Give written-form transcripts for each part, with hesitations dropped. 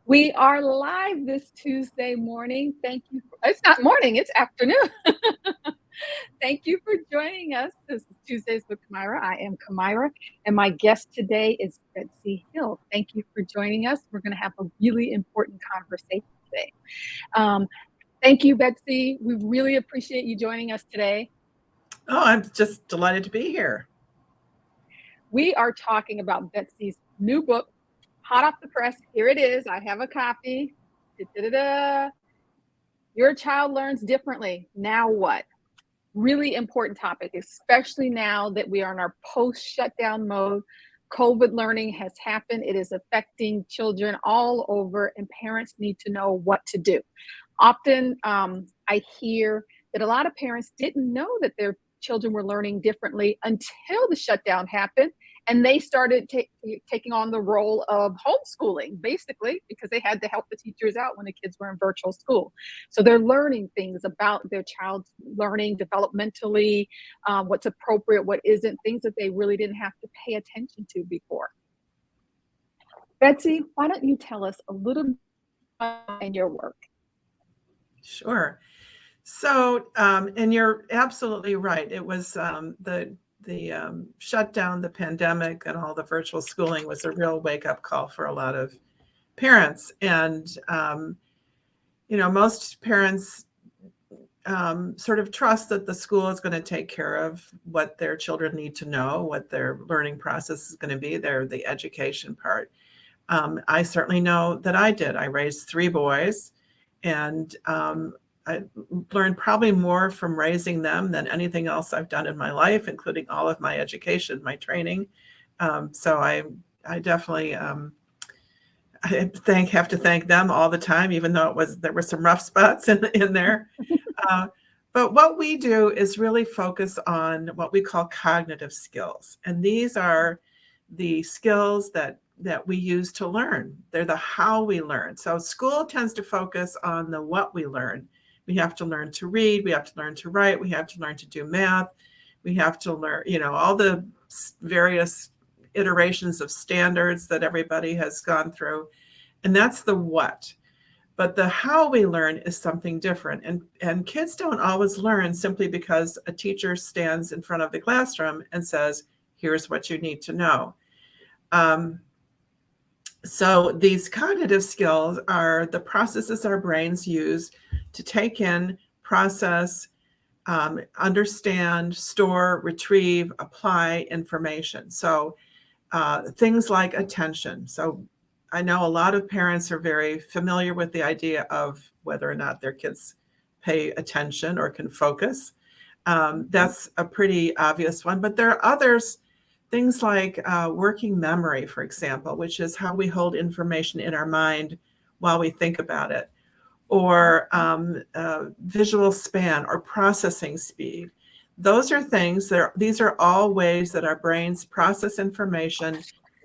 We are live this Tuesday morning. Thank you. It's not morning, it's afternoon. Thank you for joining us. This is Tuesdays with Kamira. I am Kamira, and my guest today is Betsy Hill. Thank you for joining us. We're going to have a really important conversation today. Um, thank you, Betsy. We really appreciate you joining us today. Oh, I'm just delighted to be here. We are talking about Betsy's new book, hot off the press. Here it is. I have a copy. Da-da-da-da. Your child learns differently. Now what? Really important topic, especially now that we are in our post shutdown mode. COVID learning has happened. It is affecting children all over, and parents need to know what to do. Often, I hear that a lot of parents didn't know that their children were learning differently until the shutdown happened, and they started taking on the role of homeschooling, basically, because they had to help the teachers out when the kids were in virtual school. So they're learning things about their child's learning developmentally, what's appropriate, what isn't, things that they really didn't have to pay attention to before. Betsy, why don't you tell us a little bit about your work? Sure. So, and you're absolutely right. It was the shutdown, the pandemic, and all the virtual schooling was a real wake up call for a lot of parents. And most parents sort of trust that the school is going to take care of what their children need to know, what their learning process is going to be, the education part. I certainly know that I did. I raised three boys, and I learned probably more from raising them than anything else I've done in my life, including all of my education, my training. So I definitely have to thank them all the time, even though there were some rough spots in there. But what we do is really focus on what we call cognitive skills, and these are the skills that we use to learn. They're the how we learn. So school tends to focus on the what we learn. We have to learn to read, we have to learn to write, we have to learn to do math, we have to learn, all the various iterations of standards that everybody has gone through. And that's the what. But the how we learn is something different. And kids don't always learn simply because a teacher stands in front of the classroom and says, here's what you need to know. So these cognitive skills are the processes our brains use to take in, process, understand, store, retrieve, apply information. So things like attention. So I know a lot of parents are very familiar with the idea of whether or not their kids pay attention or can focus. That's a pretty obvious one, but there are others. Things like working memory, for example, which is how we hold information in our mind while we think about it, or visual span or processing speed. Those are things these are all ways that our brains process information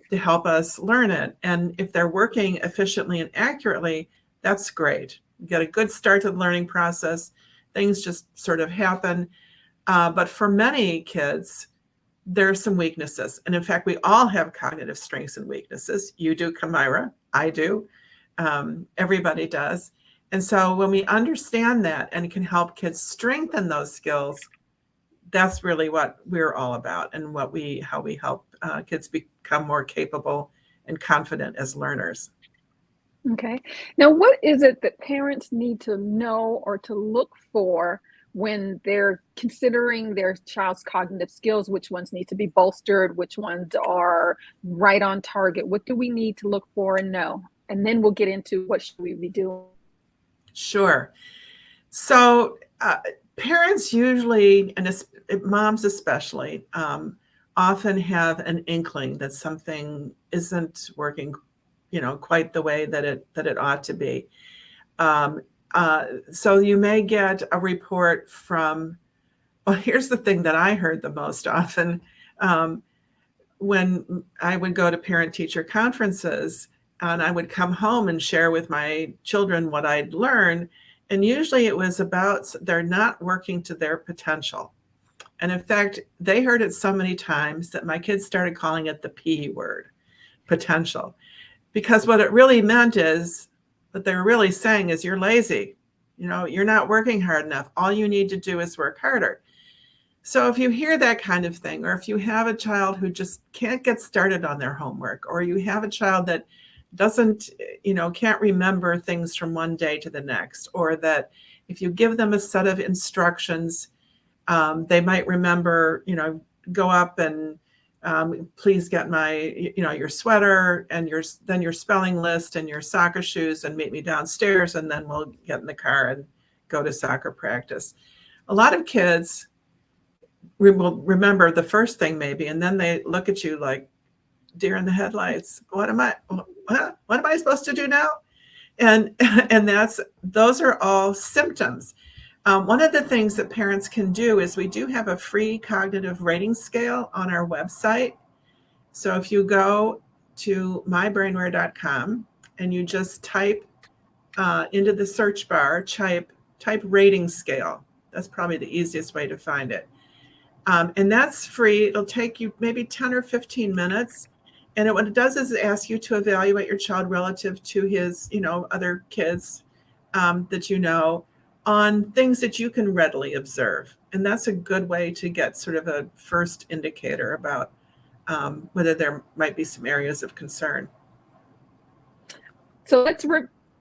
to help us learn it. And if they're working efficiently and accurately, that's great. You get a good start to the learning process. Things just sort of happen. But for many kids, there are some weaknesses. And in fact, we all have cognitive strengths and weaknesses. You do, Kamira. I do. Everybody does. And so when we understand that and can help kids strengthen those skills, that's really what we're all about, and how we help kids become more capable and confident as learners. Okay. Now, what is it that parents need to know or to look for when they're considering their child's cognitive skills? Which ones need to be bolstered? Which ones are right on target? What do we need to look for and know? And then we'll get into what should we be doing. Sure. So parents usually, and moms especially, often have an inkling that something isn't working, quite the way that it ought to be. So you may get a report from. Well, here's the thing that I heard the most often when I would go to parent-teacher conferences, and I would come home and share with my children what I'd learned. And usually it was about they're not working to their potential. And in fact, they heard it so many times that my kids started calling it the P word, potential. because what it really meant is, what they're really saying is, you're lazy. You're not working hard enough. All you need to do is work harder. So if you hear that kind of thing, or if you have a child who just can't get started on their homework, or you have a child that doesn't, can't remember things from one day to the next, or that if you give them a set of instructions, they might remember, go up and please get my, your sweater and then your spelling list and your soccer shoes and meet me downstairs, and then we'll get in the car and go to soccer practice. A lot of kids will remember the first thing maybe, and then they look at you like deer in the headlights. What am I supposed to do now? And those are all symptoms. One of the things that parents can do is we do have a free cognitive rating scale on our website. So if you go to mybrainware.com and you just type into the search bar, type rating scale. That's probably the easiest way to find it. And that's free. It'll take you maybe 10 or 15 minutes. And what it does is ask you to evaluate your child relative to his, other kids that on things that you can readily observe. And that's a good way to get sort of a first indicator about whether there might be some areas of concern. So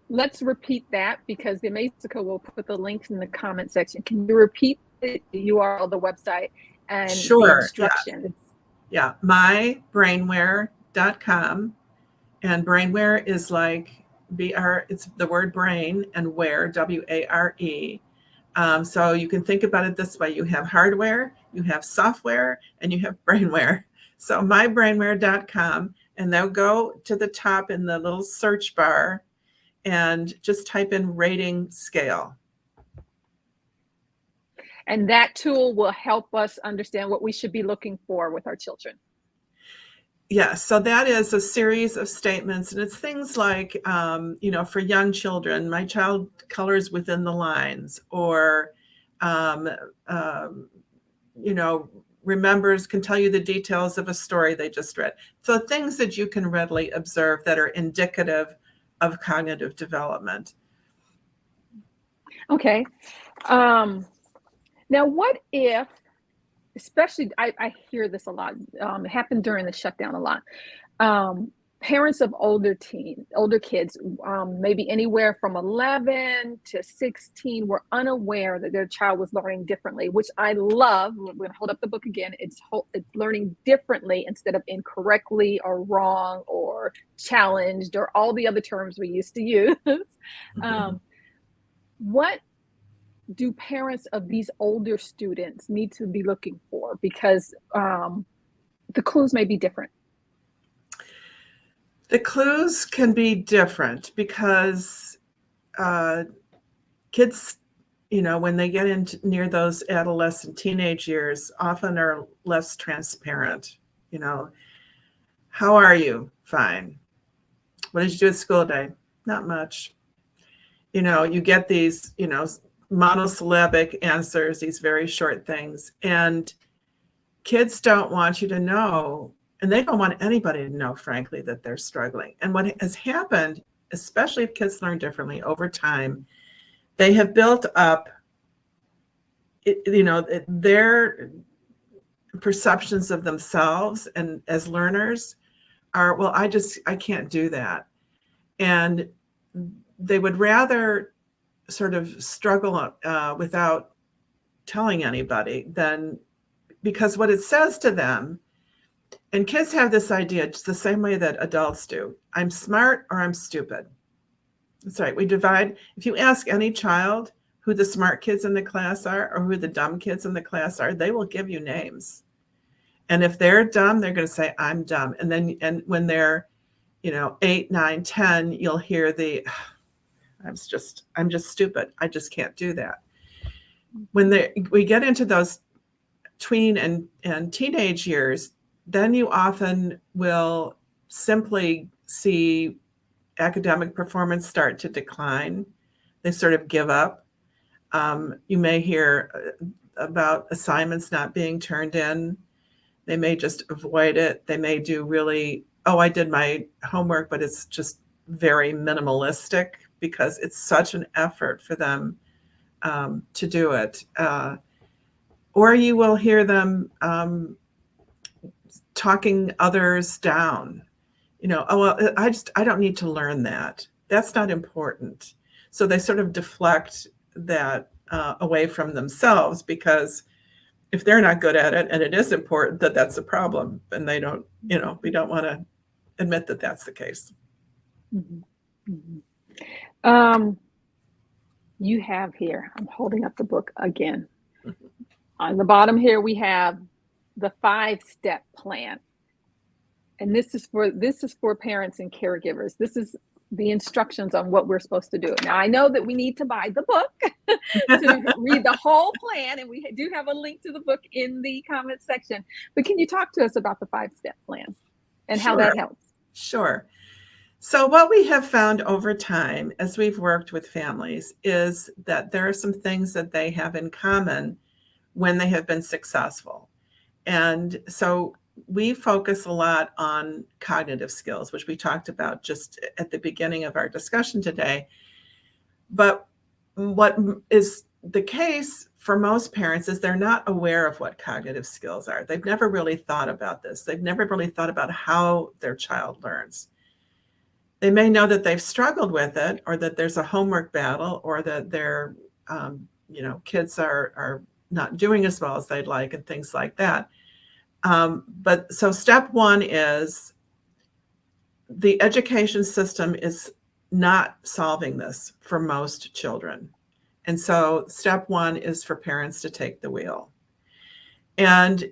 let's repeat that, because the Mexico will put the links in the comment section. Can you repeat the URL, the website, and the instructions? Yeah, mybrainware.com. And brainware is like it's the word brain, and ware, W-A-R-E. So you can think about it this way. You have hardware, you have software, and you have brainware. So mybrainware.com, and they'll go to the top in the little search bar and just type in rating scale. And that tool will help us understand what we should be looking for with our children. Yes, so that is a series of statements, and it's things like, for young children, my child colors within the lines, or, remembers, can tell you the details of a story they just read. So things that you can readily observe that are indicative of cognitive development. Okay. Now, what if, especially, I hear this a lot, it happened during the shutdown a lot. Parents of older kids, maybe anywhere from 11 to 16, were unaware that their child was learning differently, which I love. We're going to hold up the book again. It's learning differently instead of incorrectly or wrong or challenged or all the other terms we used to use. Mm-hmm. What do parents of these older students need to be looking for? Because the clues may be different. The clues can be different because kids, when they get into near those adolescent teenage years, often are less transparent. How are you? Fine. What did you do at school today? Not much. You get these, monosyllabic answers, these very short things. And kids don't want you to know, and they don't want anybody to know, frankly, that they're struggling. And what has happened, especially if kids learn differently over time, they have built up, their perceptions of themselves and as learners are, well, I can't do that. And they would rather sort of struggle without telling anybody than, because what it says to them, and kids have this idea just the same way that adults do. I'm smart or I'm stupid. That's right. We divide. If you ask any child who the smart kids in the class are or who the dumb kids in the class are, they will give you names. And if they're dumb, they're going to say, I'm dumb. And when they're, 8, 9, 10, you'll hear I'm just stupid. I just can't do that. When we get into those tween and teenage years, then you often will simply see academic performance start to decline. They sort of give up. You may hear about assignments not being turned in. They may just avoid it. They may do really oh, I did my homework, but it's just very minimalistic because it's such an effort for them to do it. Or you will hear them talking others down. Oh, well, I don't need to learn that. That's not important. So they sort of deflect that away from themselves, because if they're not good at it and it is important, that's a problem. And they don't, we don't want to admit that that's the case. Mhm. Mhm. You have here, I'm holding up the book again. On the bottom here, we have the 5-step plan. And this is for parents and caregivers. This is the instructions on what we're supposed to do. Now, I know that we need to buy the book to read the whole plan, and we do have a link to the book in the comment section. But can you talk to us about the 5-step plan and how that helps? Sure. So what we have found over time as we've worked with families is that there are some things that they have in common when they have been successful. And so we focus a lot on cognitive skills, which we talked about just at the beginning of our discussion today. But what is the case for most parents is they're not aware of what cognitive skills are. They've never really thought about this. They've never really thought about how their child learns. They may know that they've struggled with it, or that there's a homework battle, or that their kids are not doing as well as they'd like, and things like that. But so step one is the education system is not solving this for most children. And so step one is for parents to take the wheel. And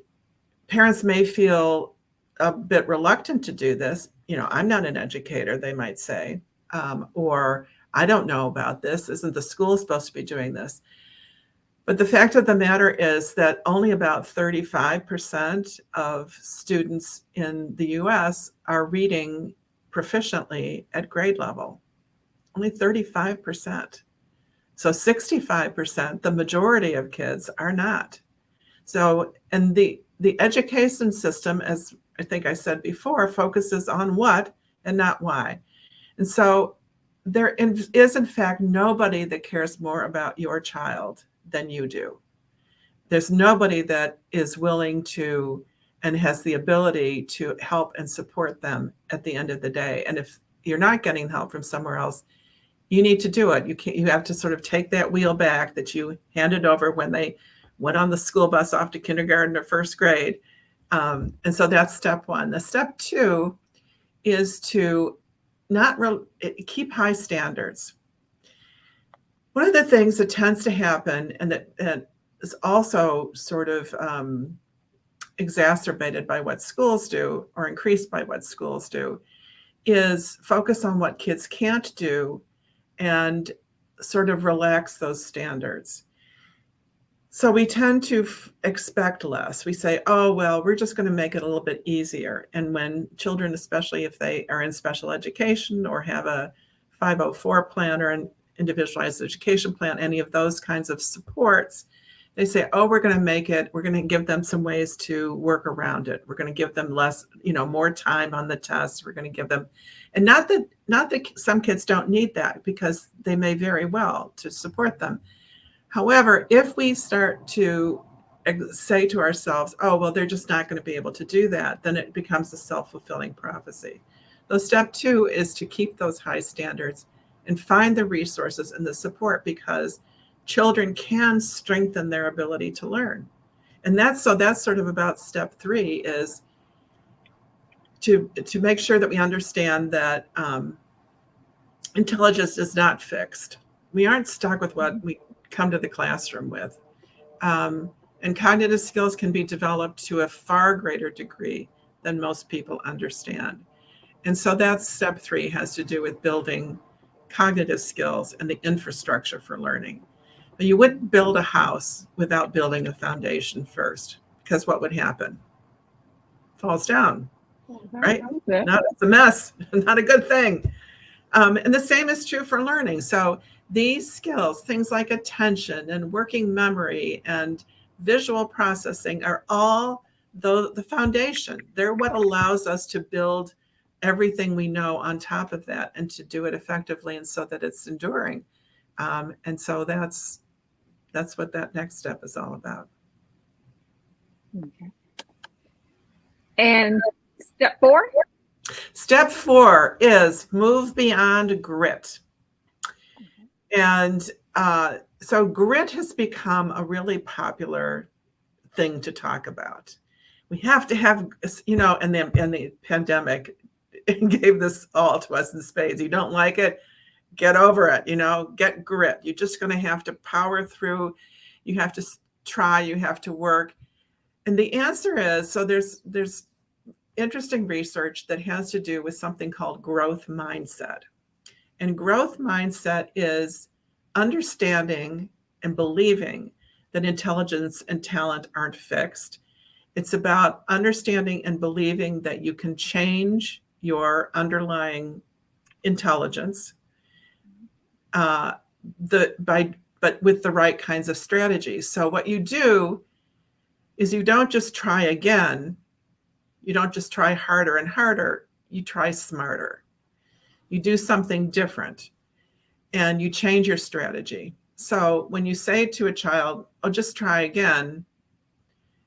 parents may feel a bit reluctant to do this. I'm not an educator, they might say, or I don't know about this. Isn't the school supposed to be doing this? But the fact of the matter is that only about 35% of students in the US are reading proficiently at grade level. Only 35%. So 65%, the majority of kids, are not. So, and the education system, as I think I said before, focuses on what and not why. And so there is, in fact, nobody that cares more about your child than you do. There's nobody that is willing to and has the ability to help and support them at the end of the day. And if you're not getting help from somewhere else, you need to do it. You have to sort of take that wheel back that you handed over when they went on the school bus off to kindergarten or first grade. And so that's step one. The step two is to keep high standards. One of the things that tends to happen, and that is also sort of exacerbated by what schools do, or increased by what schools do, is focus on what kids can't do and sort of relax those standards. So we tend to expect less. We say, oh, well, we're just going to make it a little bit easier. And when children, especially if they are in special education or have a 504 plan or an individualized education plan, any of those kinds of supports, they say, oh, we're going to give them some ways to work around it. We're going to give them less, more time on the tests. We're going to give them, and not that some kids don't need that, because they may very well, to support them. However, if we start to say to ourselves, oh, well, they're just not going to be able to do that, then it becomes a self-fulfilling prophecy. So step two is to keep those high standards and find the resources and the support, because children can strengthen their ability to learn. And that's sort of about step three, is to make sure that we understand that intelligence is not fixed. We aren't stuck with what we come to the classroom with. And cognitive skills can be developed to a far greater degree than most people understand. And so that's step three, has to do with building cognitive skills and the infrastructure for learning. But you wouldn't build a house without building a foundation first, because what would happen? Falls down, right? No, it's a mess, not a good thing. And the same is true for learning. So these skills, things like attention and working memory and visual processing, are all the foundation. They're what allows us to build everything we know on top of that, and to do it effectively and so that it's enduring. And so that's what that next step is all about. Okay. And step 4? Step 4 is move beyond grit. And so grit has become a really popular thing to talk about. We have to have, and the pandemic gave this all to us in spades. You don't like it, get over it, get grit. You're just going to have to power through. You have to try, you have to work. And the answer is, so there's interesting research that has to do with something called growth mindset. And growth mindset is understanding and believing that intelligence and talent aren't fixed. It's about understanding and believing that you can change your underlying intelligence, but with the right kinds of strategies. So what you do is you don't just try again. You don't just try harder and harder. You try smarter. You do something different, and you change your strategy. So when you say to a child, "Oh, just try again,"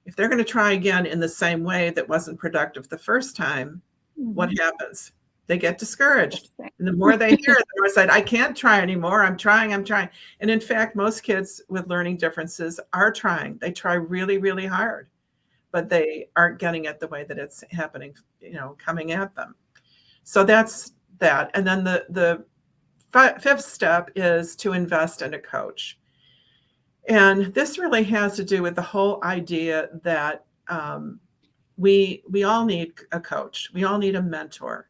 if they're going to try again in the same way that wasn't productive the first time, what happens? They get discouraged. And the more they hear it, the more said, "I can't try anymore. I'm trying. And in fact, most kids with learning differences are trying. They try really, really hard, but they aren't getting it the way that it's happening, coming at them. So that's that. And then the fifth step is to invest in a coach. And this really has to do with the whole idea that we all need a coach. We all need a mentor.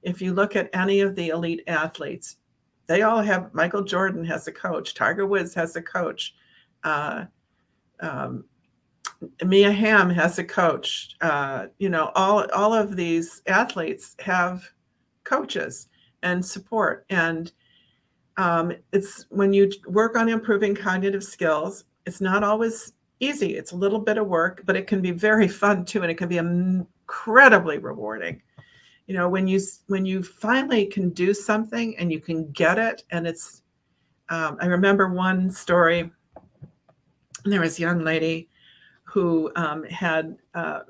If you look at any of the elite athletes, they all have, Michael Jordan has a coach, Tiger Woods has a coach, Mia Hamm has a coach. All of these athletes have coaches and support. And it's when you work on improving cognitive skills, it's not always easy. It's a little bit of work, but it can be very fun too, and it can be incredibly rewarding. When you finally can do something and you can get it, and it's. I remember one story. There was a young lady who had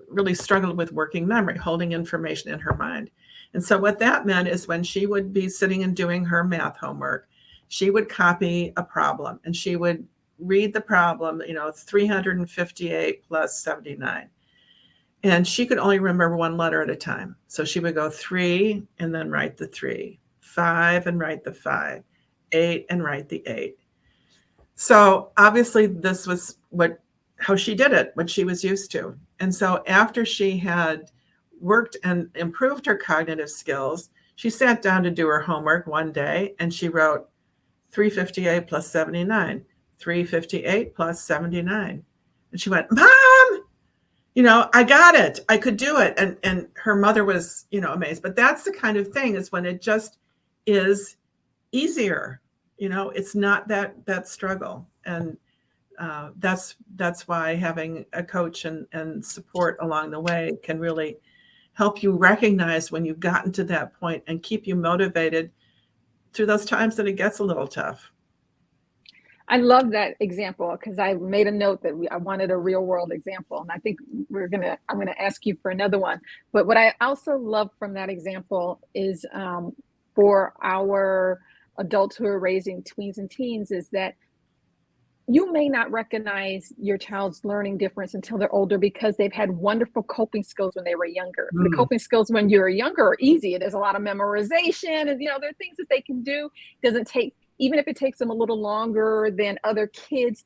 really struggled with working memory, holding information in her mind. And so what that meant is when she would be sitting and doing her math homework, she would copy a problem and she would read the problem, 358 plus 79. And she could only remember one letter at a time. So she would go 3 and then write the 3, 5 and write the 5, 8 and write the 8. So obviously this was how she did it, what she was used to. And so after she had worked and improved her cognitive skills, she sat down to do her homework one day and she wrote 358 plus 79, 358 plus 79. And she went, "Mom, I got it. I could do it." And her mother was, amazed. But that's the kind of thing, is when it just is easier. It's not that struggle. And that's why having a coach and support along the way can really help you recognize when you've gotten to that point and keep you motivated through those times that it gets a little tough. I love that example, because I made a note that I wanted a real world example, and I think I'm gonna ask you for another one. But what I also love from that example is for our adults who are raising tweens and teens, is that you may not recognize your child's learning difference until they're older, because they've had wonderful coping skills when they were younger. The coping skills when you're younger are easy. There's a lot of memorization, and there are things that they can do. Doesn't take, even if it takes them a little longer than other kids,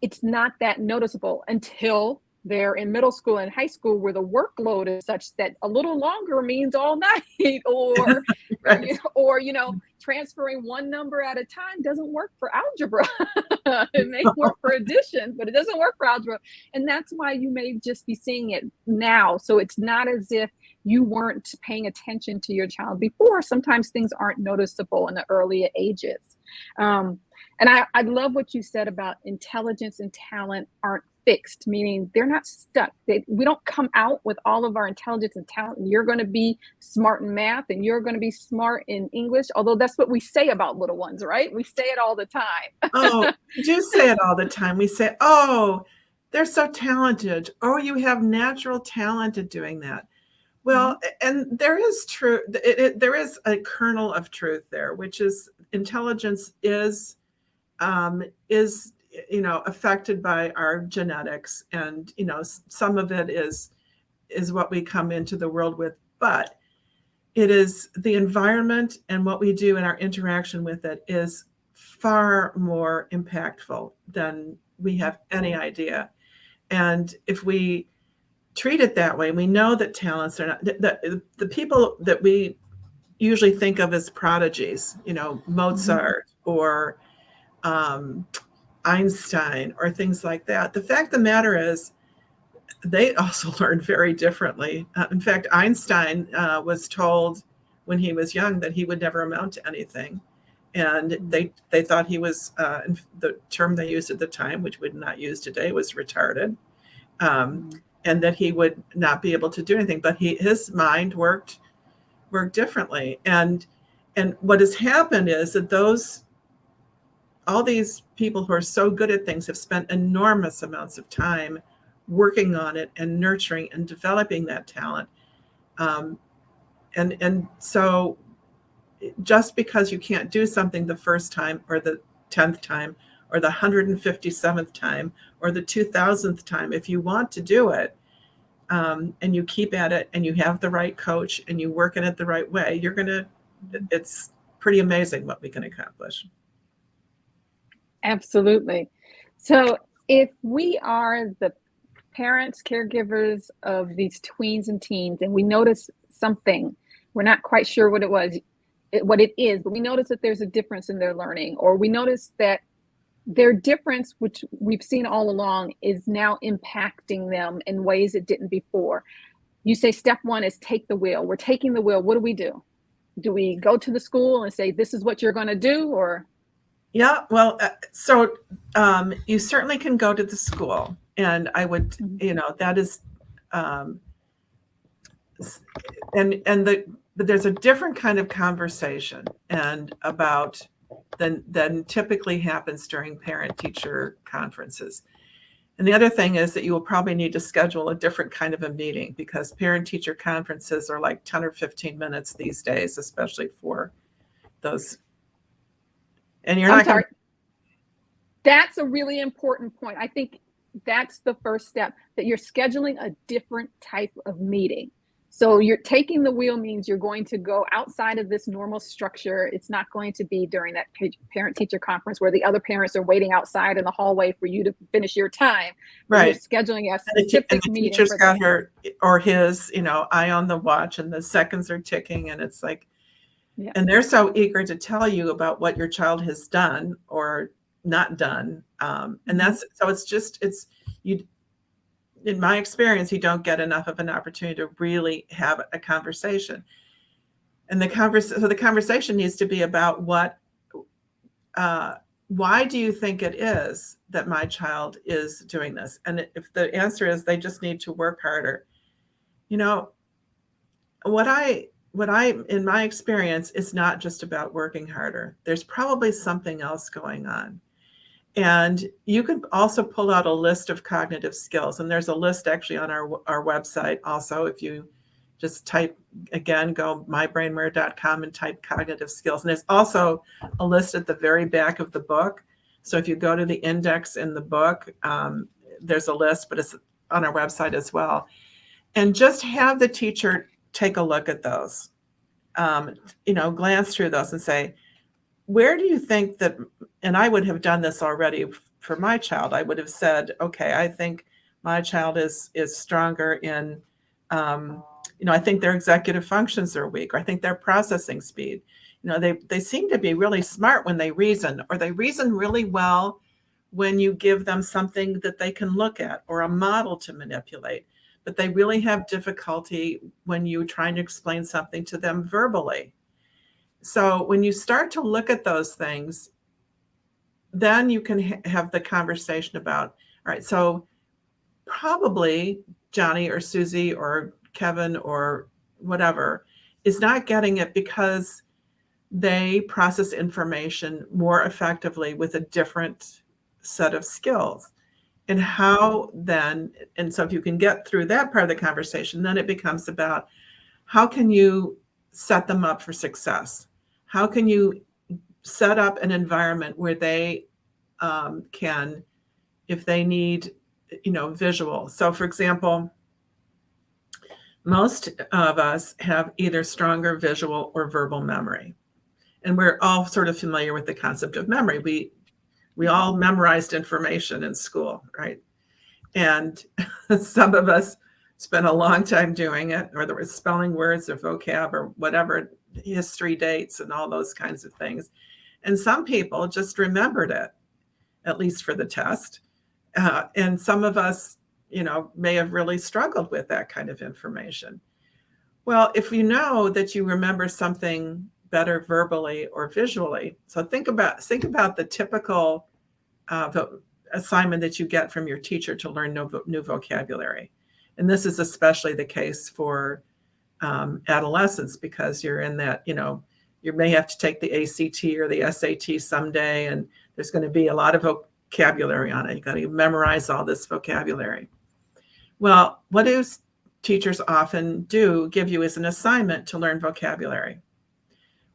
it's not that noticeable until they're in middle school and high school, where the workload is such that a little longer means all night, or Right. or transferring one number at a time doesn't work for algebra. It may work for addition, but it doesn't work for algebra. And that's why you may just be seeing it now. So it's not as if you weren't paying attention to your child before. Sometimes things aren't noticeable in the earlier ages. And I love what you said about intelligence and talent aren't fixed, meaning they're not stuck. We don't come out with all of our intelligence and talent. And you're going to be smart in math and you're going to be smart in English, although that's what we say about little ones, right? We say it all the time. Oh, we do say it all the time. We say, oh, they're so talented. Oh, you have natural talent at doing that. Well, and there is true, there is a kernel of truth there, which is intelligence is, affected by our genetics. And, some of it is what we come into the world with, but it is the environment and what we do in our interaction with it is far more impactful than we have any idea. And if we treat it that way, we know that talents are not the people that we usually think of as prodigies, Mozart or Einstein or things like that. The fact of the matter is they also learned very differently. In fact, Einstein was told when he was young that he would never amount to anything. And they thought he was, the term they used at the time, which would not use today, was retarded. And that he would not be able to do anything, but his mind worked differently. And what has happened is that all these people who are so good at things have spent enormous amounts of time working on it and nurturing and developing that talent. And so just because you can't do something the first time or the 10th time or the 157th time or the 2000th time, if you want to do it and you keep at it and you have the right coach and you work in it the right way, it's pretty amazing what we can accomplish. Absolutely. So if we are the parents, caregivers of these tweens and teens, and we notice something, we're not quite sure what it is, but we notice that there's a difference in their learning, or we notice that their difference, which we've seen all along, is now impacting them in ways it didn't before. You say step one is take the wheel. We're taking the wheel. What do? Do we go to the school and say, this is what you're going to do, or? Yeah, well, so you certainly can go to the school, and I would, that is, but there's a different kind of conversation and about than typically happens during parent-teacher conferences. And the other thing is that you will probably need to schedule a different kind of a meeting, because parent-teacher conferences are like 10 or 15 minutes these days, especially for those. And you're not going to. That's a really important point. I think that's the first step, that you're scheduling a different type of meeting. So you're taking the wheel means you're going to go outside of this normal structure. It's not going to be during that parent-teacher conference where the other parents are waiting outside in the hallway for you to finish your time. Right. You're scheduling a specific meeting. The teacher's got her or his, eye on the watch, and the seconds are ticking, and it's like, yeah. And they're so eager to tell you about what your child has done or not done. And in my experience, you don't get enough of an opportunity to really have a conversation. And the conversation needs to be about why do you think it is that my child is doing this? And if the answer is they just need to work harder, what I, in my experience, is not just about working harder. There's probably something else going on. And you can also pull out a list of cognitive skills. And there's a list actually on our website also. If you just type, again, go mybrainware.com and type cognitive skills. And there's also a list at the very back of the book. So if you go to the index in the book, there's a list, but it's on our website as well. And just have the teacher take a look at those, glance through those and say, where do you think that, and I would have done this already for my child. I would have said, okay, I think my child is stronger in, I think their executive functions are weak, or I think their processing speed. They seem to be really smart when they reason, or they reason really well when you give them something that they can look at or a model to manipulate. But they really have difficulty when you're trying to explain something to them verbally. So when you start to look at those things, then you can have the conversation about, all right, so probably Johnny or Susie or Kevin or whatever is not getting it because they process information more effectively with a different set of skills. And how then, and so if you can get through that part of the conversation, then it becomes about how can you set them up for success? How can you set up an environment where they can, if they need, visual. So for example, most of us have either stronger visual or verbal memory. And we're all sort of familiar with the concept of memory. We all memorized information in school, right? And some of us spent a long time doing it, whether it was spelling words or vocab or whatever, history dates and all those kinds of things. And some people just remembered it, at least for the test. And some of us, may have really struggled with that kind of information. Well, if you know that you remember something better verbally or visually, so think about the typical assignment that you get from your teacher to learn new vocabulary. And this is especially the case for adolescents, because you're in that, you may have to take the ACT or the SAT someday, and there's going to be a lot of vocabulary on it. You got to memorize all this vocabulary. Well, what do teachers often do give you as an assignment to learn vocabulary?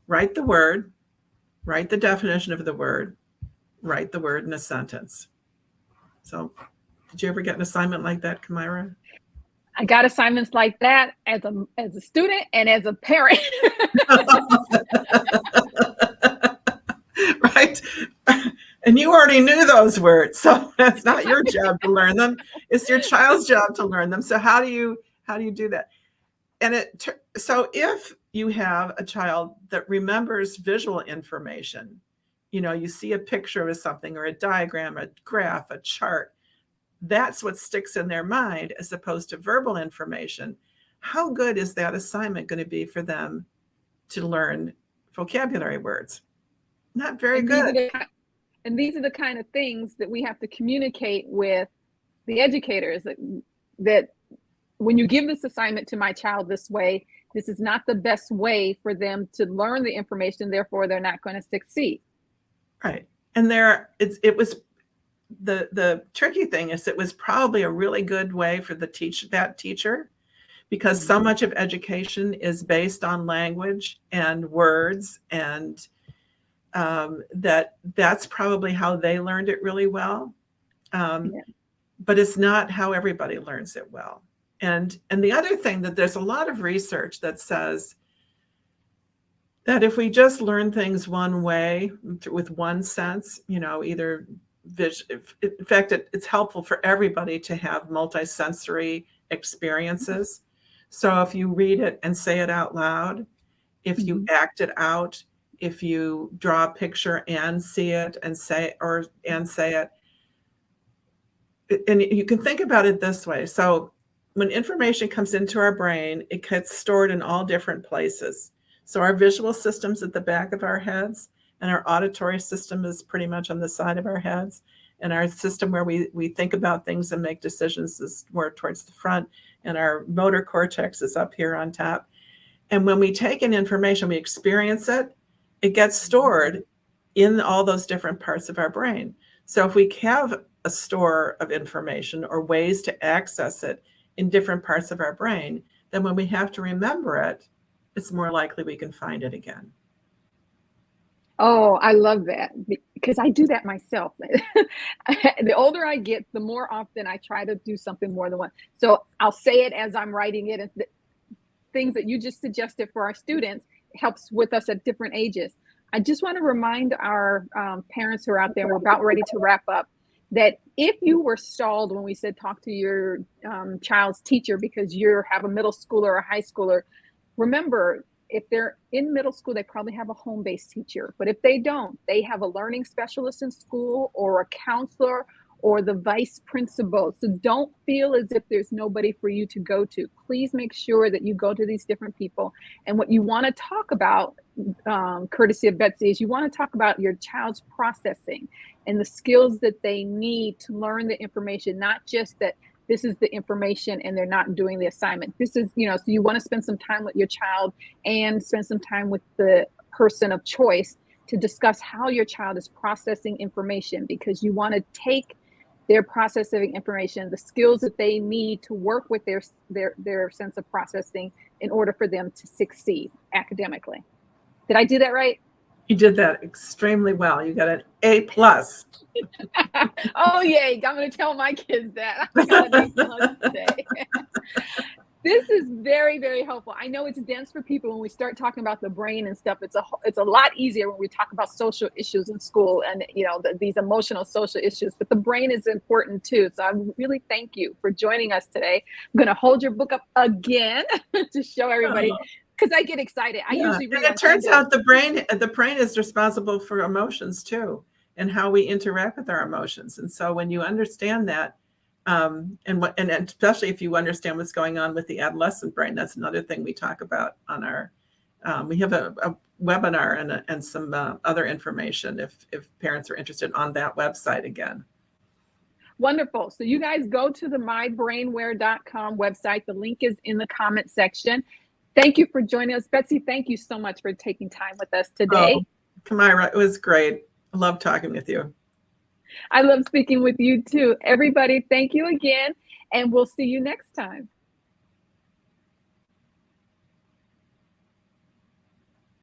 Write the word, write the definition of the word, write the word in a sentence. So did you ever get an assignment like that, Kamira? I got assignments like that as a student and as a parent. Right. And you already knew those words, so it's not your job to learn them. It's your child's job to learn them. So how do you do that? And so if you have a child that remembers visual information, you see a picture of something or a diagram, a graph, a chart, that's what sticks in their mind as opposed to verbal information. How good is that assignment going to be for them to learn vocabulary words? Not very good. And these are the kind of things that we have to communicate with the educators, that when you give this assignment to my child this way, this is not the best way for them to learn the information, therefore they're not going to succeed. Right. And it was the tricky thing is it was probably a really good way for that teacher, because so much of education is based on language and words, and that's probably how they learned it really well. But it's not how everybody learns it well. And the other thing, that there's a lot of research that says that if we just learn things one way with one sense, either in fact, it's helpful for everybody to have multisensory experiences. So if you read it and say it out loud, if you act it out, if you draw a picture and see it and say it, and you can think about it this way. So when information comes into our brain, it gets stored in all different places. So our visual system's at the back of our heads, and our auditory system is pretty much on the side of our heads. And our system where we think about things and make decisions is more towards the front. And our motor cortex is up here on top. And when we take in information, we experience it, it gets stored in all those different parts of our brain. So if we have a store of information or ways to access it in different parts of our brain, then when we have to remember it, it's more likely we can find it again. Oh, I love that, because I do that myself. The older I get, the more often I try to do something more than one. So I'll say it as I'm writing it, and things that you just suggested for our students helps with us at different ages. I just want to remind our parents who are out there, we're about ready to wrap up, that if you were stalled when we said talk to your child's teacher because you have a middle schooler or a high schooler, remember, if they're in middle school, they probably have a home-based teacher. But if they don't, they have a learning specialist in school or a counselor or the vice principal. So don't feel as if there's nobody for you to go to. Please make sure that you go to these different people. And what you want to talk about, courtesy of Betsy, is you want to talk about your child's processing and the skills that they need to learn the information, not just that this is the information and they're not doing the assignment. This is, so you want to spend some time with your child and spend some time with the person of choice to discuss how your child is processing information, because you want to take their processing information, the skills that they need to work with their sense of processing in order for them to succeed academically. Did I do that right? You did that extremely well. You got an A+. Oh, yay. I'm going to tell my kids that. I got an A+ today. This is very, very helpful. I know it's dense for people when we start talking about the brain and stuff. It's a lot easier when we talk about social issues in school and, these emotional social issues, but the brain is important too. So I really thank you for joining us today. I'm going to hold your book up again to show everybody, because I get excited. I usually read. And it turns out the brain is responsible for emotions too, and how we interact with our emotions. And so when you understand that, and especially if you understand what's going on with the adolescent brain, that's another thing we talk about on our. We have a webinar and some other information if parents are interested on that website again. Wonderful. So you guys go to the mybrainware.com website. The link is in the comment section. Thank you for joining us. Betsy, thank you so much for taking time with us today. Oh, Kamira, it was great. I love talking with you. I love speaking with you too. Everybody, thank you again, and we'll see you next time.